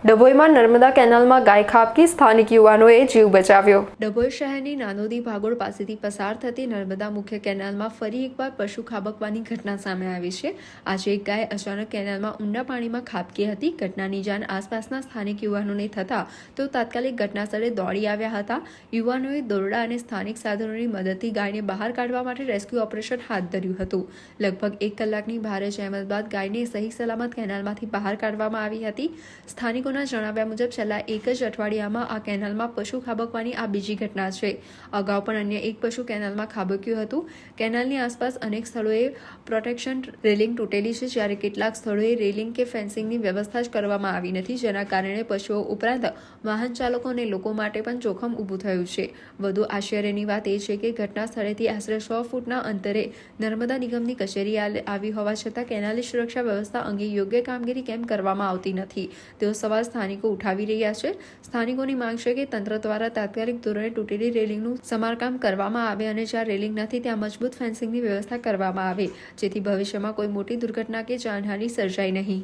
ડભોઈમાં નર્મદા કેનાલમાં ગાય ખાબકી સ્થાનિક યુવાનોએ જીવ બચાવ્યો। ડભોઈ શહેરની નાનોદી ભાગોળ પાસેથી પસાર થતી નર્મદા મુખ્ય કેનાલમાં ફરી એકવાર પશુ ખાબકવાની ઘટના સામે આવી છે। આજે એક ગાય અચાનક કેનાલમાં ઊંડા પાણીમાં ખાબકી હતી। ઘટનાની જાણ આસપાસના સ્થાનિક યુવાનોને થતા તેઓ તાત્કાલિક ઘટનાસ્થળે દોડી આવ્યા હતા। યુવાનોએ દોરડા અને સ્થાનિક સાધનોની મદદથી ગાયને બહાર કાઢવા માટે રેસ્ક્યુ ઓપરેશન હાથ ધર્યું હતું। લગભગ 1 કલાકની ભારે જહેમત બાદ ગાયને સહી સલામત કેનાલમાંથી બહાર કાઢવામાં આવી હતી। સ્થાનિકો જણાવ્યા મુજબ છેલ્લા એક જ અઠવાડિયામાં આ કેનાલમાં પશુ ખાબકવાની આ બીજી ઘટના છે। અગાઉ પણ અન્ય એક પશુ કેનાલમાં ખાબક્યું હતું। કેનાલની આસપાસ અનેક સ્થળોએ પ્રોટેક્શન રેલિંગ તૂટેલી છે, જ્યારે કેટલાક સ્થળોએ રેલિંગ કે ફેન્સિંગની વ્યવસ્થા જ કરવામાં આવી નથી, જેના કારણે પશુઓ ઉપરાંત વાહન ચાલકો અને લોકો માટે પણ જોખમ ઊભું થયું છે। વધુ આશ્ચર્યની વાત એ છે કે ઘટના સ્થળેથી આશરે 100 ફૂટના અંતરે નર્મદા નિગમની કચેરી આવી હોવા છતાં કેનાલની સુરક્ષા વ્યવસ્થા અંગે યોગ્ય કામગીરી કેમ કરવામાં આવતી નથી, તેઓ સવાલ સ્થાનિકો ઉઠાવી રહ્યા છે। સ્થાનિકોની માંગ છે કે તંત્ર દ્વારા તાત્કાલિક ધોરણે તૂટેલી રેલિંગનું સમારકામ કરવામાં આવે અને જ્યાં રેલિંગ નથી ત્યાં મજબૂત ફેન્સિંગની વ્યવસ્થા કરવામાં આવે, જેથી ભવિષ્યમાં કોઈ મોટી દુર્ઘટના કે જાનહાનિ સર્જાય નહીં।